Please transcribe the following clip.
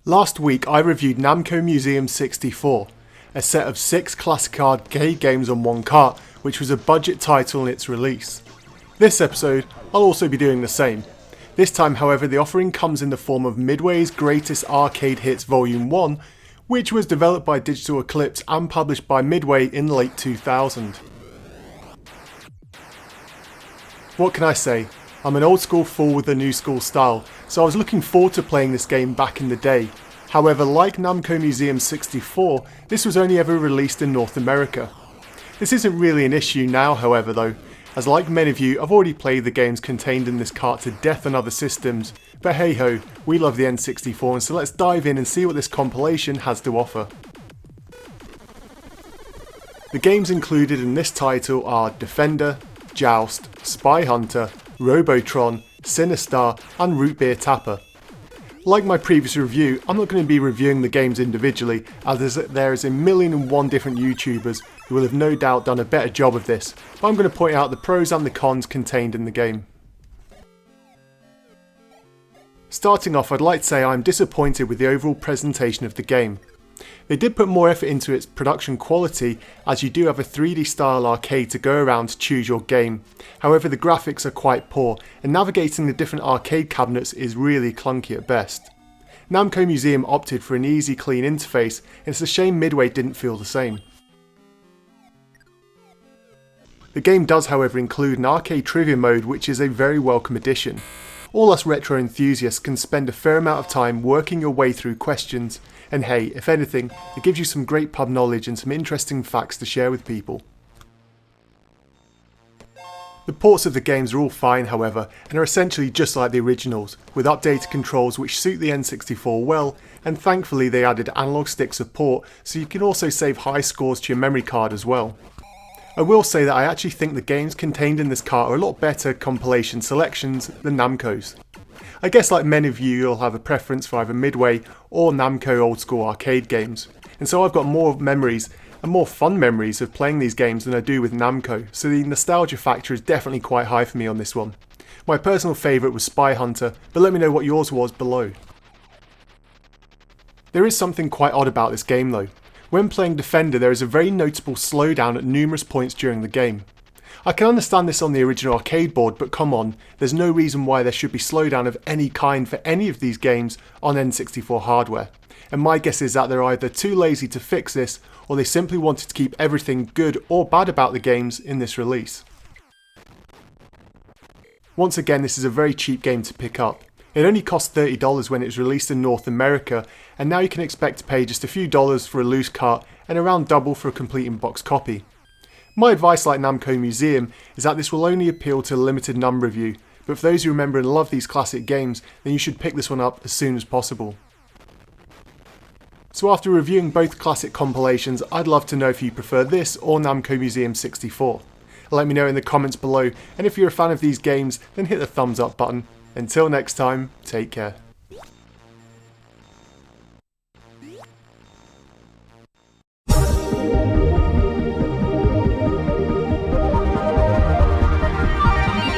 Last week I reviewed Namco Museum 64, a set of 6 classic arcade games on one cart, which was a budget title in its release. This episode I'll also be doing the same. This time however the offering comes in the form of Midway's Greatest Arcade Hits Volume 1, which was developed by Digital Eclipse and published by Midway in late 2000. What can I say? I'm an old school fool with a new school style, so I was looking forward to playing this game back in the day. However, like Namco Museum 64, this was only ever released in North America. This isn't really an issue now however though, as like many of you I've already played the games contained in this cart to death on other systems, but hey ho, we love the N64 and so let's dive in and see what this compilation has to offer. The games included in this title are Defender, Joust, Spy Hunter, Robotron, Sinistar and Root Beer Tapper. Like my previous review, I'm not going to be reviewing the games individually as there is a million and one different YouTubers who will have no doubt done a better job of this, but I'm going to point out the pros and the cons contained in the game. Starting off, I'd like to say I'm disappointed with the overall presentation of the game. They did put more effort into its production quality as you do have a 3D style arcade to go around to choose your game. However, the graphics are quite poor and navigating the different arcade cabinets is really clunky at best. Namco Museum opted for an easy clean interface and it's a shame Midway didn't feel the same. The game does however include an arcade trivia mode which is a very welcome addition. All us retro enthusiasts can spend a fair amount of time working your way through questions, and hey, if anything, it gives you some great pub knowledge and some interesting facts to share with people. The ports of the games are all fine however, and are essentially just like the originals, with updated controls which suit the N64 well, and thankfully they added analog stick support so you can also save high scores to your memory card as well. I will say that I actually think the games contained in this cart are a lot better compilation selections than Namco's. I guess like many of you, you'll have a preference for either Midway or Namco old school arcade games, and so I've got more memories and more fun memories of playing these games than I do with Namco, so the nostalgia factor is definitely quite high for me on this one. My personal favourite was Spy Hunter, but let me know what yours was below. There is something quite odd about this game though. When playing Defender there is a very notable slowdown at numerous points during the game. I can understand this on the original arcade board, but come on, there's no reason why there should be slowdown of any kind for any of these games on N64 hardware. And my guess is that they're either too lazy to fix this, or they simply wanted to keep everything good or bad about the games in this release. Once again, this is a very cheap game to pick up. It only cost $30 when it was released in North America, and now you can expect to pay just a few dollars for a loose cart and around double for a complete in-box copy. My advice, like Namco Museum, is that this will only appeal to a limited number of you, but for those who remember and love these classic games, then you should pick this one up as soon as possible. So after reviewing both classic compilations, I'd love to know if you prefer this or Namco Museum 64. Let me know in the comments below, and if you're a fan of these games, then hit the thumbs up button. Until next time, take care.